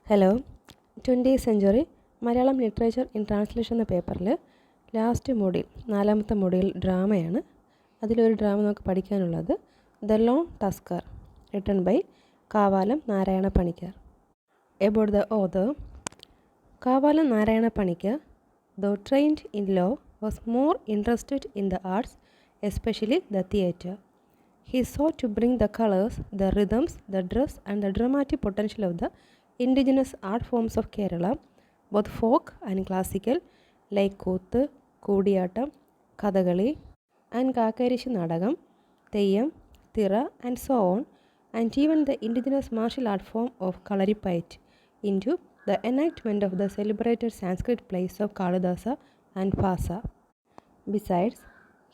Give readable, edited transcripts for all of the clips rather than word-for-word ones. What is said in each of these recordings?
Hello 20th century Malayalam literature in translation എന്ന പേപ്പറിൽ last module 4ാമത്തെ മോഡ്യൂൾ ഡ്രാമയാണ്. അതിലൊരു ഡ്രാമ നമുക്ക് പഠിക്കാനുള്ളത് the lone tusker, written by Kavalam Narayana Panicker. About the author. Kavalam Narayana Panicker, though trained in law, was more interested in the arts, especially the theatre. He sought to bring the colors, the rhythms, the dress and the dramatic potential of the indigenous art forms of Kerala, both folk and classical, like Koothu, Koodiyattam, Kathakali and Kakarishi Nadagam, Theyyam, Thira and so on, and even the indigenous martial art form of Kalaripayattu into the enactment of the celebrated Sanskrit plays of Kalidasa and Bhasa. Besides,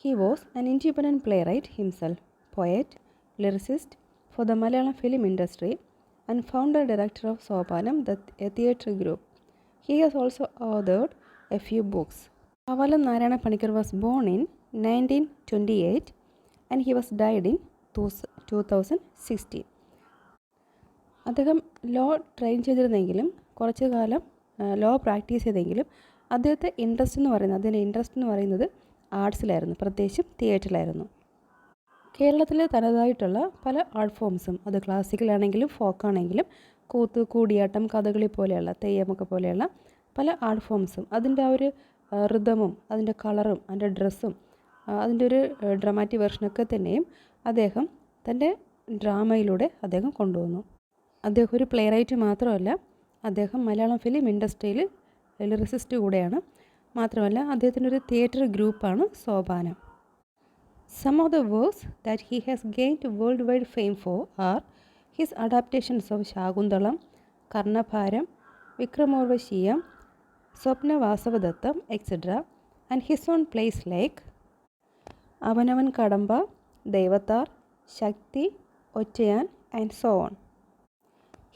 he was an independent playwright himself, poet, lyricist for the Malayalam film industry, and founder director of Sopanam, a theatre group. He has also authored a few books. Kavalam Narayana Panikkar was born in 1928 and he was died in 2016. അദ്ദേഹം law train ചെയ്തിരുന്നെങ്കിലും കുറച്ച് കാലം law practice ചെയ്തെങ്കിലും അദ്ദേഹത്തെ അതിൻ്റെ interest എന്ന് പറയുന്നത് ആർട്സിലായിരുന്നു, പ്രത്യേകിച്ചും തിയേറ്ററിലായിരുന്നു. കേരളത്തിൽ തനതായിട്ടുള്ള പല ആർട്ട് ഫോംസും, അത് ക്ലാസിക്കലാണെങ്കിലും ഫോക്കാണെങ്കിലും കൂത്ത്, കൂടിയാട്ടം, കഥകളി പോലെയുള്ള, തെയ്യമൊക്കെ പോലെയുള്ള പല ആർട്ട് ഫോംസും അതിൻ്റെ ആ ഒരു റിതമും അതിൻ്റെ കളറും അതിൻ്റെ ഡ്രസ്സും അതിൻ്റെ ഒരു ഡ്രാമാറ്റിക് വെർഷനൊക്കെ തന്നെയും അദ്ദേഹം തൻ്റെ ഡ്രാമയിലൂടെ അദ്ദേഹം കൊണ്ടുവന്നു. അദ്ദേഹം ഒരു പ്ലേ റൈറ്റ് മാത്രമല്ല, അദ്ദേഹം മലയാളം ഫിലിം ഇൻഡസ്ട്രിയിൽ ലിറിസിസ്റ്റ് കൂടെയാണ്. മാത്രമല്ല അദ്ദേഹത്തിൻ്റെ ഒരു തിയേറ്റർ ഗ്രൂപ്പാണ് Sopanam. Some of the works that he has gained worldwide fame for are his adaptations of Shakuntalam, Karnabharam, Vikramoorvashiyam, Swapna Vasavadattam, etc., and his own plays like Avanavan Kadamba, Devatar, Shakti, Ottayan, and so on.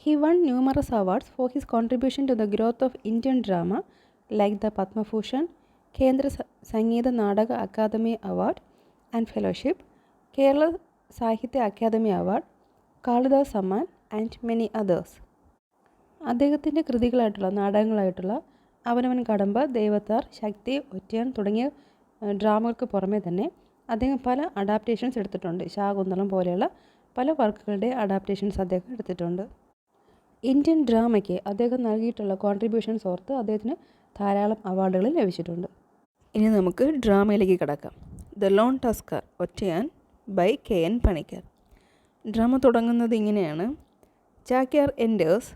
He won numerous awards for his contribution to the growth of Indian drama, like the Padma Bhushan, Kendra Sangeeta Nadaka Akademi Award and Fellowship, Kerala Sahitya Academy Award, Kalidas Samman and many others. അദ്ദേഹത്തിൻ്റെ കൃതികളായിട്ടുള്ള നാടകങ്ങളായിട്ടുള്ള അവനവൻ കടമ്പ, ദേവതാർ, ശക്തി, ഒറ്റയാൻ തുടങ്ങിയ ഡ്രാമകൾക്ക് പുറമേ തന്നെ അദ്ദേഹം പല adaptations എടുത്തിട്ടുണ്ട്. ശാകുന്തളം പോലെയുള്ള പല വർക്കുകളുടെ അഡാപ്റ്റേഷൻസ് അദ്ദേഹം എടുത്തിട്ടുണ്ട്. ഇന്ത്യൻ ഡ്രാമയ്ക്ക് അദ്ദേഹം നൽകിയിട്ടുള്ള കോൺട്രിബ്യൂഷൻസ് ഓർത്ത് അദ്ദേഹത്തിന് ധാരാളം അവാർഡുകൾ ലഭിച്ചിട്ടുണ്ട്. ഇനി നമുക്ക് ഡ്രാമയിലേക്ക് കിടക്കാം. ദ ലോൺ ടസ്കർ, ഒറ്റയാൻ ബൈ KN പണിക്കർ. ഡ്രാമ തുടങ്ങുന്നത് ഇങ്ങനെയാണ്. Chakyar enters.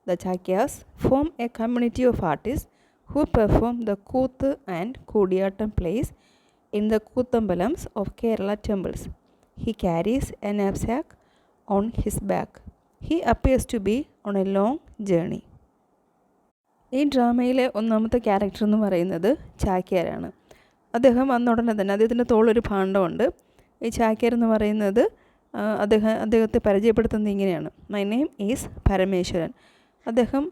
The Chakyars form a community of artist who perform the Koothu and Koodiyattam plays in the Koothambalams of Kerala temples. He carries a knapsack on his back. He appears to be on a long journey. ഈ ഡ്രാമയിലെ ഒന്നാമത്തെ character എന്ന് പറയുന്നത് ചാക്യാരാണ്. അദ്ദേഹം വന്ന ഉടനെ തന്നെ അദ്ദേഹത്തിൻ്റെ തോളൊരു ഭാണ്ഡമുണ്ട്. ഈ ചാക്യാർ എന്ന് പറയുന്നത് അദ്ദേഹത്തെ പരിചയപ്പെടുത്തുന്നത് ഇങ്ങനെയാണ്. My name is Parameswaran. അദ്ദേഹം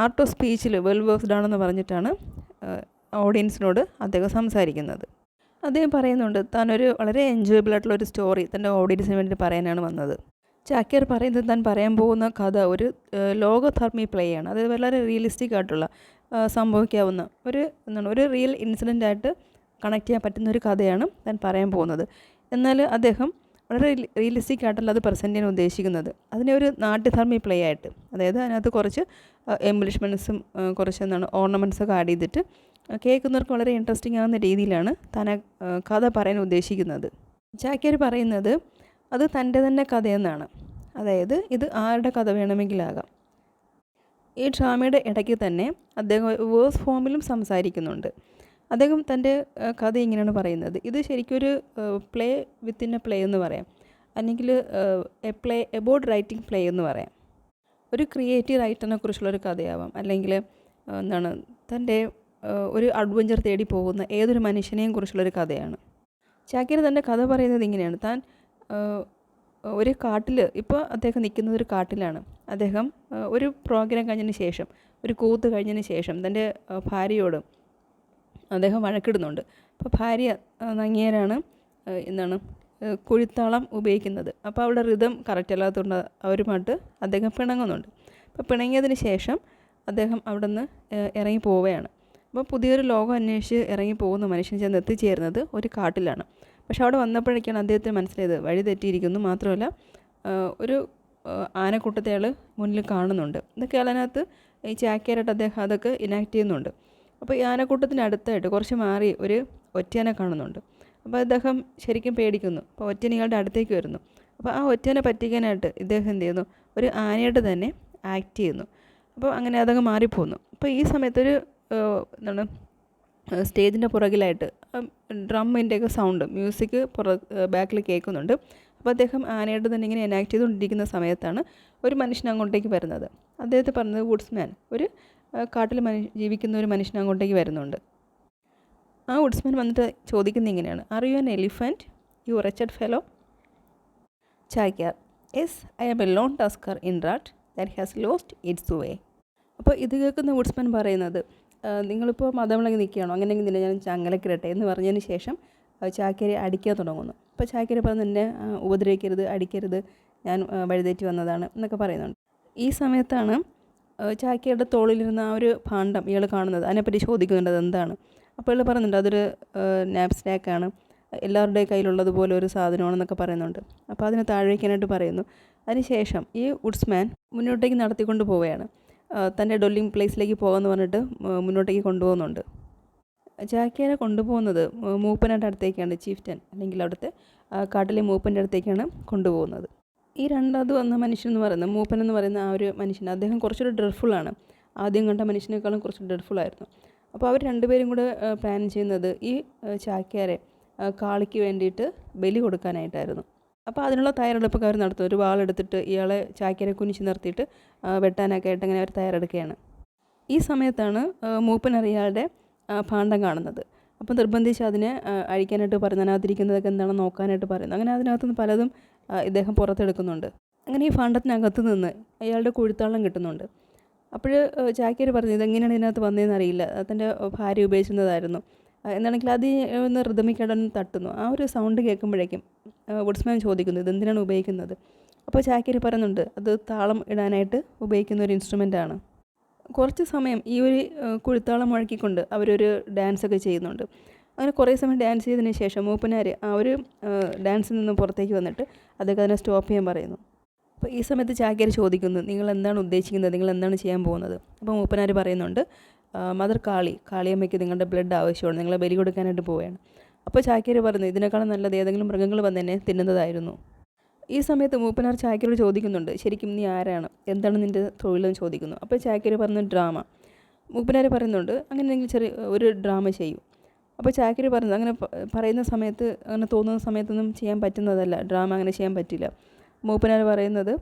ആർട്ട് ഓഫ് സ്പീച്ചിൽ വെൽ വേഴ്സ്ഡ് ആണെന്ന് പറഞ്ഞിട്ടാണ് ഓഡിയൻസിനോട് അദ്ദേഹം സംസാരിക്കുന്നത്. അദ്ദേഹം പറയുന്നുണ്ട് താനൊരു വളരെ എൻജോയബിൾ ആയിട്ടുള്ളൊരു സ്റ്റോറി തൻ്റെ ഓഡിയൻസിന് വേണ്ടി പറയാനാണ് വന്നത്. ചാക്യാർ പറയുന്നത് താൻ പറയാൻ പോകുന്ന കഥ ഒരു ലോകധർമ്മി പ്ലേ ആണ്. അത് വളരെ റിയലിസ്റ്റിക് ആയിട്ടുള്ള സംഭവിക്കാവുന്ന ഒരു റിയൽ ഇൻസിഡൻ്റ് ആയിട്ട് കണക്ട് ചെയ്യാൻ പറ്റുന്ന ഒരു കഥയാണ് താൻ പറയാൻ പോകുന്നത്. എന്നാൽ അദ്ദേഹം വളരെ റിയലിസ്റ്റിക് ആയിട്ടല്ല അത് പ്രസൻറ്റ് ചെയ്യാൻ ഉദ്ദേശിക്കുന്നത്. അതിനെ ഒരു നാട്യധർമ്മി പ്ലേ ആയിട്ട്, അതായത് അതിനകത്ത് കുറച്ച് എംബലിഷ്മെൻറ്റ്സും കുറച്ച് ഓർണമെൻറ്റ്സൊക്കെ ആഡ് ചെയ്തിട്ട് കേൾക്കുന്നവർക്ക് വളരെ ഇൻട്രസ്റ്റിംഗ് ആകുന്ന രീതിയിലാണ് താൻ കഥ പറയാൻ ഉദ്ദേശിക്കുന്നത്. ചാക്യാർ പറയുന്നത് അത് തൻ്റെ തന്നെ കഥയെന്നാണ്. അതായത് ഇത് ആരുടെ കഥ വേണമെങ്കിലാകാം. ഈ ഡ്രാമയുടെ ഇടയ്ക്ക് തന്നെ അദ്ദേഹം വേഴ്സ് ഫോമിലും സംസാരിക്കുന്നുണ്ട്. അദ്ദേഹം തൻ്റെ കഥ ഇങ്ങനെയാണ് പറയുന്നത്. ഇത് ശരിക്കൊരു പ്ലേ വിത്തിൻ എ പ്ലേ എന്ന് പറയാം, അല്ലെങ്കിൽ A play about writing play എന്ന് പറയാം. ഒരു ക്രിയേറ്റീവ് റൈറ്ററിനെ കുറിച്ചുള്ളൊരു കഥയാവാം, അല്ലെങ്കിൽ തൻ്റെ ഒരു അഡ്വഞ്ചർ തേടി പോകുന്ന ഏതൊരു മനുഷ്യനെയും കുറിച്ചുള്ളൊരു കഥയാണ്. ചാക്യാർ തൻ്റെ കഥ പറയുന്നത് ഇങ്ങനെയാണ്. താൻ ഒരു കാട്ടിൽ, ഇപ്പോൾ അദ്ദേഹം നിൽക്കുന്നത് ഒരു കാട്ടിലാണ്. അദ്ദേഹം ഒരു പ്രോഗ്രാം കഴിഞ്ഞതിന് ശേഷം, ഒരു കൂത്ത് കഴിഞ്ഞതിന് ശേഷം തൻ്റെ ഭാര്യയോട് അദ്ദേഹം വഴക്കിടുന്നുണ്ട്. അപ്പോൾ ഭാര്യ നങ്ങിയരാണ് കുഴിത്താളം ഉപയോഗിക്കുന്നത്. അപ്പോൾ അവളുടെ റിതം കറക്റ്റ് അല്ലാത്തതുകൊണ്ട് അവരുമായിട്ട് അദ്ദേഹം പിണങ്ങുന്നുണ്ട്. അപ്പോൾ പിണങ്ങിയതിന് ശേഷം അദ്ദേഹം അവിടെ നിന്ന് ഇറങ്ങി പോവുകയാണ്. അപ്പോൾ പുതിയൊരു ലോകം അന്വേഷിച്ച് ഇറങ്ങി പോകുന്ന മനുഷ്യൻ ചെന്ന് എത്തിച്ചേരുന്നത് ഒരു കാട്ടിലാണ്. പക്ഷെ അവിടെ വന്നപ്പോഴേക്കാണ് അദ്ദേഹത്തിന് മനസ്സിലായത് വഴി തെറ്റിയിരിക്കുന്നു. മാത്രമല്ല ഒരു ആനക്കൂട്ടത്തെ അയാൾ മുന്നിൽ കാണുന്നുണ്ട്. ഇതൊക്കെ അതിനകത്ത് ഈ ചാക്യാരായിട്ട് അദ്ദേഹം അതൊക്കെ ഇനാക്ട് ചെയ്യുന്നുണ്ട്. അപ്പോൾ ഈ ആനക്കൂട്ടത്തിന് അടുത്തായിട്ട് കുറച്ച് മാറി ഒരു ഒറ്റയാനെ കാണുന്നുണ്ട്. അപ്പോൾ അദ്ദേഹം ശരിക്കും പേടിക്കുന്നു. അപ്പോൾ ഒറ്റയൻ ഇയാളുടെ അടുത്തേക്ക് വരുന്നു. അപ്പോൾ ആ ഒറ്റയാനെ പറ്റിക്കാനായിട്ട് ഇദ്ദേഹം എന്ത് ചെയ്യുന്നു, ഒരു ആനയായിട്ട് തന്നെ ആക്ട് ചെയ്യുന്നു. അപ്പോൾ അങ്ങനെ അതങ്ങ് മാറിപ്പോകുന്നു. അപ്പോൾ ഈ സമയത്തൊരു എന്താണ് സ്റ്റേജിൻ്റെ പുറകിലായിട്ട് ഡ്രമ്മിൻ്റെയൊക്കെ സൗണ്ട് മ്യൂസിക് ബാക്കിൽ കേൾക്കുന്നുണ്ട്. അപ്പോൾ അദ്ദേഹം ആനയായിട്ട് തന്നെ ഇങ്ങനെ എനാക്ട് ചെയ്തുകൊണ്ടിരിക്കുന്ന സമയത്താണ് ഒരു മനുഷ്യൻ അങ്ങോട്ടേക്ക് വരുന്നത്. അദ്ദേഹത്തെ പറഞ്ഞത് വുഡ്സ്മാൻ, ഒരു കാട്ടിൽ ജീവിക്കുന്ന ഒരു മനുഷ്യൻ അങ്ങോട്ടേക്ക് വരുന്നുണ്ട്. ആ വുഡ്സ്മാൻ വന്നിട്ട് ചോദിക്കുന്നത് ഇങ്ങനെയാണ്, are you an elephant you wretched fellow? Chakyar, yes I am a lone tusker in rut that has lost its way. അപ്പോൾ ഇത് കേൾക്കുന്ന വുഡ്സ്മാൻ പറയുന്നത്, നിങ്ങളിപ്പോൾ മതമിളകി നിൽക്കുകയാണോ, അങ്ങനെയെങ്കിൽ നിന്നെ ഞാൻ ചങ്ങലക്കിരട്ടെ എന്ന് പറഞ്ഞതിന് ശേഷം ചാക്യാരെ അടിക്കാൻ തുടങ്ങുന്നു. അപ്പോൾ ചാക്യാർ പറഞ്ഞ് എന്നെ ഉപദ്രവിക്കരുത്, അടിക്കരുത്, ഞാൻ വഴിതെറ്റി വന്നതാണ് എന്നൊക്കെ പറയുന്നുണ്ട്. ഈ സമയത്താണ് ചാക്യാരുടെ തോളിലിരുന്ന ആ ഒരു ഭാണ്ഡം ഇയാൾ കാണുന്നത്. അതിനെപ്പറ്റി ചോദിക്കുന്നുണ്ട് അതെന്താണ്. അപ്പോൾ ഇയാൾ പറയുന്നുണ്ട് അതൊരു നാപ്സ്നാക്കാണ്, എല്ലാവരുടെയും കയ്യിലുള്ളതുപോലെ ഒരു സാധനമാണെന്നൊക്കെ പറയുന്നുണ്ട്. അപ്പോൾ അതിനെ താഴെ വയ്ക്കാനായിട്ട് പറയുന്നു. അതിനുശേഷം ഈ വുഡ്സ്മാൻ മുന്നോട്ടേക്ക് നടത്തിക്കൊണ്ട് പോവുകയാണ്. തൻ്റെ ഡൊല്ലിങ് പ്ലേസിലേക്ക് പോകാമെന്ന് പറഞ്ഞിട്ട് മുന്നോട്ടേക്ക് കൊണ്ടുപോകുന്നുണ്ട്. ചാക്യാരെ കൊണ്ടുപോകുന്നത് മൂപ്പനായിട്ട് അടുത്തേക്കാണ്, ചീഫ്റ്റൻ അല്ലെങ്കിൽ അവിടുത്തെ കാട്ടിലെ മൂപ്പൻ്റെ അടുത്തേക്കാണ് കൊണ്ടുപോകുന്നത്. ഈ രണ്ടാമത് വന്ന മനുഷ്യൻ എന്ന് പറയുന്നത്, മൂപ്പൻ എന്ന് പറയുന്ന ആ ഒരു മനുഷ്യൻ, അദ്ദേഹം കുറച്ചൊരു ഡ്രെഡ്ഫുള്ളാണ്. ആദ്യം കണ്ട മനുഷ്യനേക്കാളും കുറച്ച് ഡ്രെഡ്ഫുള്ളായിരുന്നു. അപ്പോൾ അവർ രണ്ടുപേരും കൂടെ പ്ലാൻ ചെയ്യുന്നത് ഈ ചാക്യാരെ കാളിക്ക് വേണ്ടിയിട്ട് ബലി കൊടുക്കാനായിട്ടായിരുന്നു. അപ്പോൾ അതിനുള്ള തയ്യാറെടുപ്പൊക്കെ അവർ നടത്തും. ഒരു വാളെടുത്തിട്ട് ഇയാളെ ചാക്യാരെ കുനിച്ച് നിർത്തിയിട്ട് വെട്ടാനൊക്കെ ആയിട്ട് അങ്ങനെ അവർ തയ്യാറെടുക്കുകയാണ്. ഈ സമയത്താണ് മൂപ്പൻ അറിയാതെ ഭാണ്ഡം കാണുന്നത്. അപ്പോൾ നിർബന്ധിച്ച് അതിനെ അഴിക്കാനായിട്ട് പറയുന്നു. അതിനകത്തിരിക്കുന്നതൊക്കെ എന്താണെന്ന് നോക്കാനായിട്ട് പറയുന്നു. അങ്ങനെ അതിനകത്തുനിന്ന് പലതും ഇദ്ദേഹം പുറത്തെടുക്കുന്നുണ്ട്. അങ്ങനെ ഈ ഭാണ്ഡത്തിനകത്ത് നിന്ന് അയാളുടെ കുഴുത്താളം കിട്ടുന്നുണ്ട്. അപ്പോൾ ചാക്യാർ പറഞ്ഞു ഇതെങ്ങനെയാണ് ഇതിനകത്ത് വന്നതെന്ന് അറിയില്ല, തൻ്റെ ഭാര്യ ഉപയോഗിച്ചിരുന്നതായിരുന്നു. എന്താണെങ്കിൽ അത് ഒന്ന് റിതമിക്കടന്ന് തട്ടുന്നു. ആ ഒരു സൗണ്ട് കേൾക്കുമ്പോഴേക്കും വുഡ്സ്മാൻ ചോദിക്കുന്നു ഇതെന്തിനാണ് ഉപയോഗിക്കുന്നത്. അപ്പോൾ ചാക്യാർ പറയുന്നുണ്ട് അത് താളം ഇടാനായിട്ട് ഉപയോഗിക്കുന്ന ഒരു ഇൻസ്ട്രുമെൻ്റാണ്. കുറച്ച് സമയം ഈ ഒരു കുഴുത്താളം മുഴക്കിക്കൊണ്ട് അവരൊരു ഡാൻസൊക്കെ ചെയ്യുന്നുണ്ട്. അങ്ങനെ കുറേ സമയം ഡാൻസ് ചെയ്തതിന് ശേഷം മൂപ്പനാർ ആ ഒരു ഡാൻസിൽ നിന്ന് പുറത്തേക്ക് വന്നിട്ട് അതൊക്കെ അതിനെ സ്റ്റോപ്പ് ചെയ്യാൻ പറയുന്നു. അപ്പോൾ ഈ സമയത്ത് ചാക്യാർ ചോദിക്കുന്നു നിങ്ങൾ എന്താണ് ഉദ്ദേശിക്കുന്നത്, നിങ്ങൾ എന്താണ് ചെയ്യാൻ പോകുന്നത്. അപ്പോൾ മൂപ്പനാർ പറയുന്നുണ്ട് മദർ കാളിയമ്മയ്ക്ക് നിങ്ങളുടെ ബ്ലഡ് ആവശ്യമാണ്, നിങ്ങളെ ബലി കൊടുക്കാനായിട്ട് പോവുകയാണ്. അപ്പോൾ ചാക്യാർ പറയുന്നു ഇതിനേക്കാളും നല്ലത് ഏതെങ്കിലും മൃഗങ്ങൾ വന്ന് എന്നെ തിന്നുന്നതായിരുന്നു. ഈ സമയത്ത് മൂപ്പനാർ ചാക്യാരോട് ചോദിക്കുന്നുണ്ട് ശരിക്കും നീ ആരാണ്, എന്താണ് നിൻ്റെ തൊഴിലെന്ന് ചോദിക്കുന്നു. അപ്പോൾ ചാക്യാർ പറഞ്ഞു ഡ്രാമ. മൂപ്പനാർ പറയുന്നുണ്ട് അങ്ങനെയെങ്കിൽ ചെറിയ ഒരു ഡ്രാമ ചെയ്യൂ. അപ്പോൾ ചാക്യാർ പറയുന്നത് അങ്ങനെ പറയുന്ന സമയത്ത്, അങ്ങനെ തോന്നുന്ന സമയത്തൊന്നും ചെയ്യാൻ പറ്റുന്നതല്ല, ഡ്രാമ അങ്ങനെ ചെയ്യാൻ പറ്റില്ല. മൂപ്പനാർ പറയുന്നത്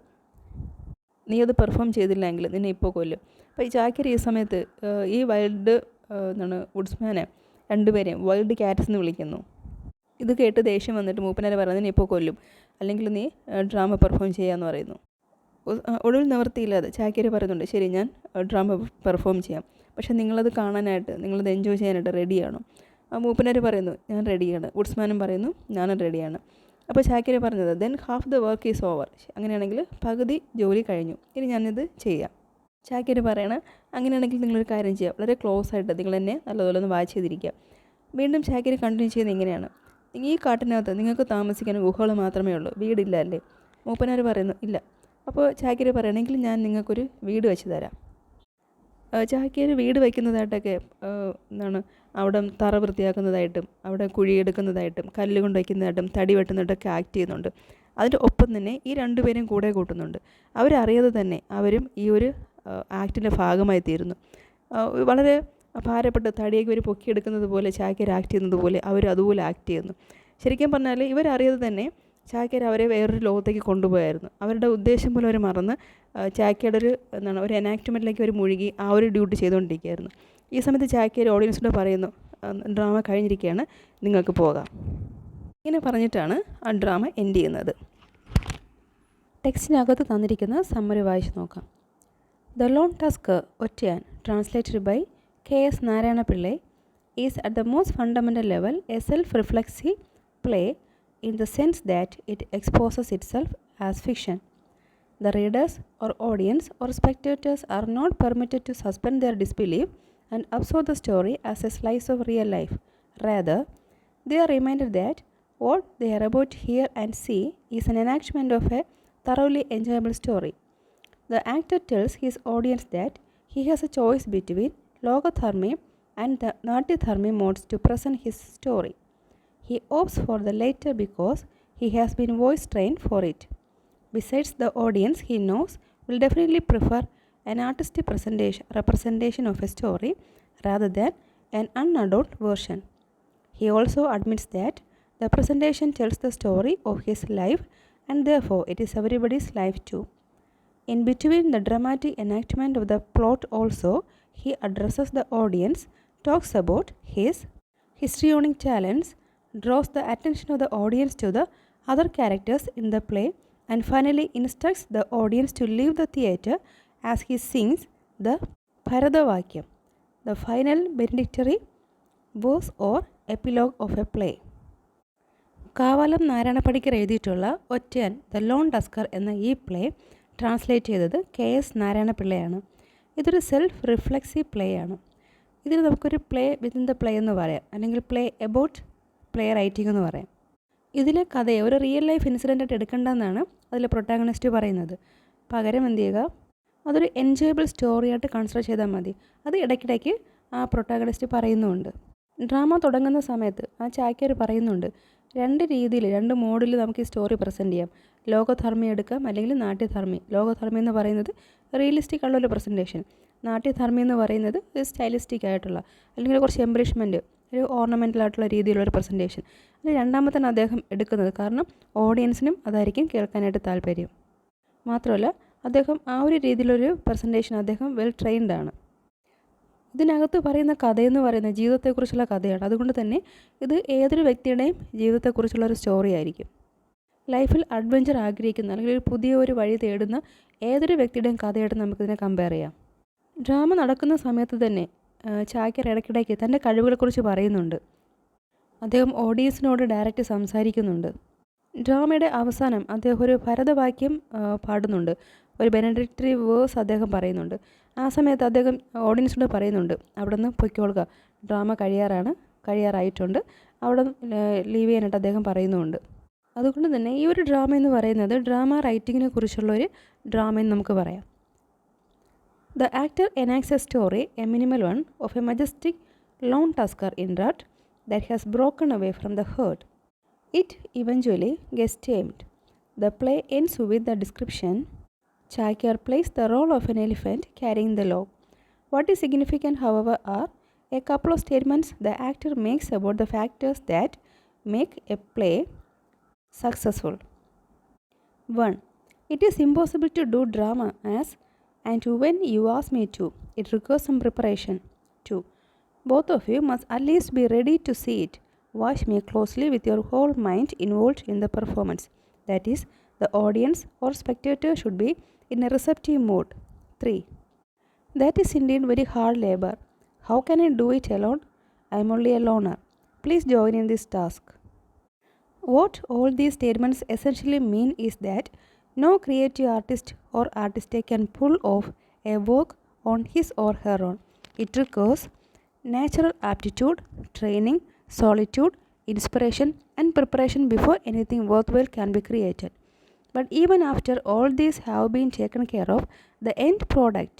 നീ അത് പെർഫോം ചെയ്തില്ലെങ്കിൽ നിന്നെ ഇപ്പോൾ കൊല്ലും. അപ്പോൾ ഈ ചാക്യാർ ഈ സമയത്ത് ഈ വൈൽഡ് വുഡ്സ്മാനെ രണ്ടുപേരെയും വൈൽഡ് ക്യാറ്റ്സ് എന്ന് വിളിക്കുന്നു. ഇത് കേട്ട് ദേഷ്യം വന്നിട്ട് മൂപ്പനാർ പറയുന്നത് നീ ഇപ്പോൾ കൊല്ലും, അല്ലെങ്കിൽ നീ ഡ്രാമ പെർഫോം ചെയ്യാമെന്ന് പറയുന്നു. ഒടുവിൽ നിവൃത്തിയില്ലാതെ ചാക്യാർ പറയുന്നുണ്ട് ശരി ഞാൻ ഡ്രാമ പെർഫോം ചെയ്യാം, പക്ഷേ നിങ്ങളത് കാണാനായിട്ട്, നിങ്ങളത് എൻജോയ് ചെയ്യാനായിട്ട് റെഡിയാണോ? മൂപ്പനാർ പറയുന്നു ഞാൻ റെഡിയാണ്. വുഡ്സ്മാനും പറയുന്നു ഞാനും റെഡിയാണ്. അപ്പോൾ ചാക്യാർ പറഞ്ഞത് then half the work is over, അങ്ങനെയാണെങ്കിൽ പകുതി ജോലി കഴിഞ്ഞു, ഇനി ഞാനിത് ചെയ്യാം. ചാക്യാർ പറയണ അങ്ങനെയാണെങ്കിൽ നിങ്ങളൊരു കാര്യം ചെയ്യുക, വളരെ ക്ലോസ് ആയിട്ട് നിങ്ങൾ എന്നെ നല്ലതുപോലെ ഒന്ന് വാച്ച് ചെയ്തിരിക്കുക. വീണ്ടും ചാക്യാർ കണ്ടിന്യൂ ചെയ്യുന്നത് ഇങ്ങനെയാണ്, ഈ കാട്ടിനകത്ത് നിങ്ങൾക്ക് താമസിക്കാൻ ഗുഹകൾ മാത്രമേ ഉള്ളൂ, വീടില്ല അല്ലേ? മൂപ്പനാർ പറയുന്നു ഇല്ല. അപ്പോൾ ചാക്യാർ പറയണമെങ്കിൽ ഞാൻ നിങ്ങൾക്കൊരു വീട് വെച്ച് തരാം. ചാക്യാർ വീട് വയ്ക്കുന്നതായിട്ടൊക്കെ അവിടെ തറ വൃത്തിയാക്കുന്നതായിട്ടും അവിടെ കുഴിയെടുക്കുന്നതായിട്ടും കല്ല് കൊണ്ട് വയ്ക്കുന്നതായിട്ടും തടി വെട്ടുന്നതായിട്ടൊക്കെ ആക്ട് ചെയ്യുന്നുണ്ട്. അതിൻ്റെ ഒപ്പം തന്നെ ഈ രണ്ടുപേരും കൂടെ കൂട്ടുന്നുണ്ട്. അവരറിയാതെ തന്നെ അവരും ഈ ഒരു ആക്ടിൻ്റെ ഭാഗമായി തീരുന്നു. വളരെ ഭാരപ്പെട്ട് തടിയൊക്കെ ഒരു പൊക്കിയെടുക്കുന്നത് പോലെ ചാക്യാർ ആക്ട് ചെയ്യുന്നത് പോലെ അവർ അതുപോലെ ആക്ട് ചെയ്യുന്നു. ശരിക്കും പറഞ്ഞാൽ ഇവരറിയാതെ തന്നെ ചാക്യാർ അവരെ വേറൊരു ലോകത്തേക്ക് കൊണ്ടുപോയായിരുന്നു. അവരുടെ ഉദ്ദേശം പോലും അവർ മറന്ന് ചാക്യാരുടെ ഒരു എനാക്ട്മെൻറ്റിലേക്ക് അവർ മുഴുകി ആ ഒരു ഡ്യൂട്ടി ചെയ്തുകൊണ്ടിരിക്കുകയായിരുന്നു. ഈ സമയത്ത് ചാക്യാർ ഓഡിയൻസിനോട് പറയുന്നു ഡ്രാമ കഴിഞ്ഞിരിക്കുകയാണ്, നിങ്ങൾക്ക് പോകാം. ഇങ്ങനെ പറഞ്ഞിട്ടാണ് ആ ഡ്രാമ എൻഡ് ചെയ്യുന്നത്. ടെക്സ്റ്റിനകത്ത് തന്നിരിക്കുന്ന സമ്മറി വായിച്ച് നോക്കാം. ദ ലോൺ ടസ്കർ ഒറ്റയാൻ, translated by K.S. Narayana Pillai, is at the most fundamental level a self-reflexive play in the sense that it exposes itself as fiction. The readers or audience or spectators are not permitted to suspend their disbelief and absorb the story as a slice of real life. Rather, they are reminded that what they are about to hear and see is an enactment of a thoroughly enjoyable story. The actor tells his audience that he has a choice between Logatharmi and the Natyatharmi modes to present his story. He opts for the latter because he has been voice trained for it. Besides, the audience he knows will definitely prefer an artistic representation of a story rather than an unadorned version. He also admits that the presentation tells the story of his life and therefore it is everybody's life too. In between the dramatic enactment of the plot also, he addresses the audience, talks about his histrionic talents, draws the attention of the audience to the other characters in the play, and finally instructs the audience to leave the theatre as he sings the Bharatavakyam, the final benedictory verse or epilogue of a play. Kavalam Narayana Panicker എഴുതിയിട്ടുള്ള ഒറ്റയൻ the lone tusker എന്ന ഈ play translate ചെയ്തത് KS നാരായണപിള്ളയാണ്. ഇതൊരു self reflexive play ആണ്. ഇതിന് നമുക്കൊരു play within the play എന്ന് പറയാം, അല്ലെങ്കിൽ പ്ലേ എബൌട്ട് പ്ലേ റൈറ്റിംഗ് എന്ന് പറയാം. ഇതിലെ കഥയെ ഒരു റിയൽ ലൈഫ് ഇൻസിഡൻ്റായിട്ട് എടുക്കേണ്ടതെന്നാണ് അതിലെ പ്രൊട്ടാഗണിസ്റ്റ് പറയുന്നത്. പകരം എന്ത് ചെയ്യുക, അതൊരു എൻജോയബിൾ സ്റ്റോറിയായിട്ട് കൺസിഡർ ചെയ്താൽ മതി. അത് ഇടയ്ക്കിടയ്ക്ക് ആ പ്രൊട്ടാഗണിസ്റ്റ് പറയുന്നുമുണ്ട്. ഡ്രാമ തുടങ്ങുന്ന സമയത്ത് ആ ചാക്യാർ പറയുന്നുണ്ട്, രണ്ട് രീതിയിൽ, രണ്ട് മോഡിൽ നമുക്ക് ഈ സ്റ്റോറി പ്രസൻറ്റ് ചെയ്യാം. ലോകധർമ്മി എടുക്കാം, അല്ലെങ്കിൽ നാട്യധർമ്മി. ലോകധർമ്മി എന്ന് പറയുന്നത് റിയലിസ്റ്റിക് ഉള്ളൊരു പ്രസൻറ്റേഷൻ, നാട്യധർമ്മി എന്ന് പറയുന്നത് സ്റ്റൈലിസ്റ്റിക് ആയിട്ടുള്ള, അല്ലെങ്കിൽ കുറച്ച് എംബ്രിഷ്മെൻറ്റ്, ഒരു ഓർണമെൻ്റൽ ആയിട്ടുള്ള രീതിയിലുള്ളൊരു പ്രസൻറ്റേഷൻ. അത് രണ്ടാമത്താണ് അദ്ദേഹം എടുക്കുന്നത്, കാരണം ഓഡിയൻസിനും അതായിരിക്കും കേൾക്കാനായിട്ട് താല്പര്യം. മാത്രമല്ല അദ്ദേഹം ആ ഒരു രീതിയിലൊരു പ്രസൻറ്റേഷൻ അദ്ദേഹം വെൽ ട്രെയിൻഡ് ആണ്. ഇതിനകത്ത് പറയുന്ന കഥയെന്ന് പറയുന്നത് ജീവിതത്തെക്കുറിച്ചുള്ള കഥയാണ്. അതുകൊണ്ട് തന്നെ ഇത് ഏതൊരു വ്യക്തിയുടെയും ജീവിതത്തെക്കുറിച്ചുള്ള ഒരു സ്റ്റോറി ആയിരിക്കും. ലൈഫിൽ അഡ്വഞ്ചർ ആഗ്രഹിക്കുന്ന, അല്ലെങ്കിൽ ഒരു പുതിയ ഒരു വഴി തേടുന്ന ഏതൊരു വ്യക്തിയുടെയും കഥയായിട്ട് നമുക്കിതിനെ കമ്പയർ ചെയ്യാം. ഡ്രാമ നടക്കുന്ന സമയത്ത് തന്നെ ചാക്യാർ ഇടയ്ക്കിടയ്ക്ക് തൻ്റെ കഴിവുകളെക്കുറിച്ച് പറയുന്നുണ്ട്. അദ്ദേഹം ഓഡിയൻസിനോട് ഡയറക്റ്റ് സംസാരിക്കുന്നുണ്ട്. ഡ്രാമയുടെ അവസാനം അദ്ദേഹം ഒരു ഭരതവാക്യം പാടുന്നുണ്ട്, ഒരു ബെനഡിക്ടറി വേഴ്സ് അദ്ദേഹം പറയുന്നുണ്ട്. ആ സമയത്ത് അദ്ദേഹം ഓഡിയൻസിനോട് പറയുന്നുണ്ട്, അവിടെ നിന്ന് പൊയ്ക്കോളുക, ഡ്രാമ കഴിയാറായിട്ടുണ്ട്, അവിടെ ലീവ് ചെയ്യാനായിട്ട് അദ്ദേഹം പറയുന്നുമുണ്ട്. അതുകൊണ്ട് തന്നെ ഈ ഒരു ഡ്രാമ എന്ന് പറയുന്നത് ഡ്രാമ റൈറ്റിങ്ങിനെ കുറിച്ചുള്ളൊരു ഡ്രാമയെന്ന് നമുക്ക് പറയാം. The actor enacts a story, a minimal one, of a majestic lone tusker in rut that has broken away from the herd. It eventually gets tamed. The play ends with the description. Chakyar plays the role of an elephant carrying the log. What is significant, however, are a couple of statements the actor makes about the factors that make a play successful. 1. It is impossible to do drama as and when you ask me to. It requires some preparation. 2. Both of you must at least be ready to see it. Watch me closely with your whole mind involved in the performance. That is, the audience or spectator should be in a receptive mood. 3. That is indeed very hard labor. How can I do it alone? I am only a loner. Please join in this task. What all these statements essentially mean is that no creative artist or artist can pull off a work on his or her own. It requires natural aptitude, training, solitude, inspiration, and preparation before anything worthwhile can be created. But even after all these have been taken care of, the end product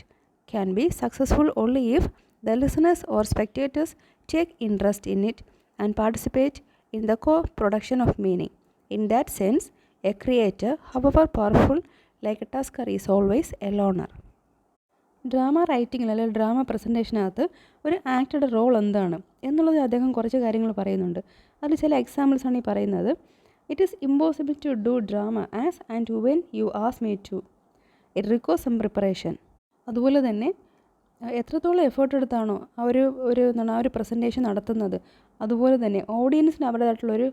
can be successful only if the listeners or spectators take interest in it and participate in the co-production of meaning. In that sense, a creator, however powerful, like a tusker, is always a loner. Drama റൈറ്റിങ്ങിൽ അല്ലെങ്കിൽ drama പ്രസൻറ്റേഷനകത്ത് ഒരു ആക്ടറുടെ role എന്താണ് എന്നുള്ളത് അദ്ദേഹം കുറച്ച് കാര്യങ്ങൾ പറയുന്നുണ്ട്. അതിൽ ചില എക്സാമ്പിൾസാണ് ഈ പറയുന്നത്. It is impossible to do drama as and when you as me to. It requires some preparation. അതുപോലെ തന്നെ എത്രത്തോളം എഫേർട്ട് എടുത്താണോ ആ ഒരു പ്രസൻറ്റേഷൻ നടത്തുന്നത്, അതുപോലെ തന്നെ ഓഡിയൻസിന് അവരുടേതായിട്ടുള്ളൊരു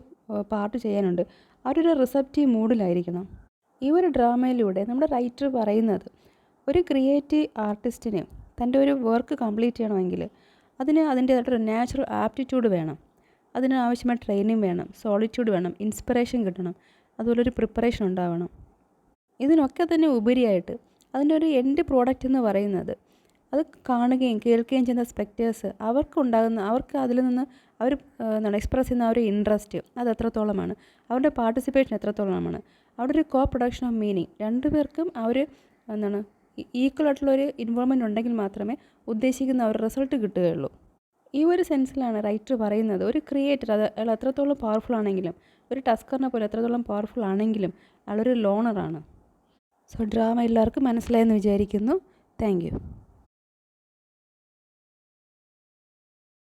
പാർട്ട് ചെയ്യാനുണ്ട്. അവരൊരു റിസപ്റ്റീവ് മൂഡിലായിരിക്കണം. ഈ ഒരു ഡ്രാമയിലൂടെ നമ്മുടെ റൈറ്റർ പറയുന്നത്, ഒരു ക്രിയേറ്റീവ് ആർട്ടിസ്റ്റിന് തൻ്റെ ഒരു വർക്ക് കംപ്ലീറ്റ് ചെയ്യണമെങ്കിൽ അതിന് അതിൻ്റേതായിട്ടൊരു നാച്ചുറൽ ആപ്റ്റിറ്റ്യൂഡ് വേണം, അതിന് ആവശ്യമായ ട്രെയിനിങ് വേണം, സോളിറ്റ്യൂഡ് വേണം, ഇൻസ്പിറേഷൻ കിട്ടണം, അതുപോലെ ഒരു പ്രിപ്പറേഷൻ ഉണ്ടാവണം. ഇതിനൊക്കെ തന്നെ ഉപരിയായിട്ട് അതിൻ്റെ ഒരു എൻഡ് പ്രോഡക്റ്റ് എന്ന് പറയുന്നത് അത് കാണുകയും കേൾക്കുകയും ചെയ്യുന്ന സ്പെക്ടേഴ്സ് അവർക്ക് അതിൽ നിന്ന് അവർ എക്സ്പ്രസ് ചെയ്യുന്ന ആ ഒരു ഇൻട്രസ്റ്റ് അത് എത്രത്തോളമാണ്, അവരുടെ പാർട്ടിസിപ്പേഷൻ എത്രത്തോളമാണ്, അവിടെ ഒരു കോ പ്രൊഡക്ഷൻ ഓഫ് മീനിങ്, രണ്ടുപേർക്കും ഈക്വൽ ആയിട്ടുള്ളൊരു ഇൻവോൾവ്മെൻറ്റ് ഉണ്ടെങ്കിൽ മാത്രമേ ഉദ്ദേശിക്കുന്ന ഒരു റിസൾട്ട് കിട്ടുകയുള്ളൂ. ഈ ഒരു സെൻസിലാണ് റൈറ്റർ പറയുന്നത് ഒരു ക്രിയേറ്റർ അയാൾ എത്രത്തോളം പവർഫുൾ ആണെങ്കിലും, ഒരു ടസ്കറിനെ പോലെ എത്രത്തോളം പവർഫുൾ ആണെങ്കിലും അയാളൊരു ലോണറാണ്. സോ ഡ്രാമ എല്ലാവർക്കും മനസ്സിലായെന്ന് വിചാരിക്കുന്നു. Thank you.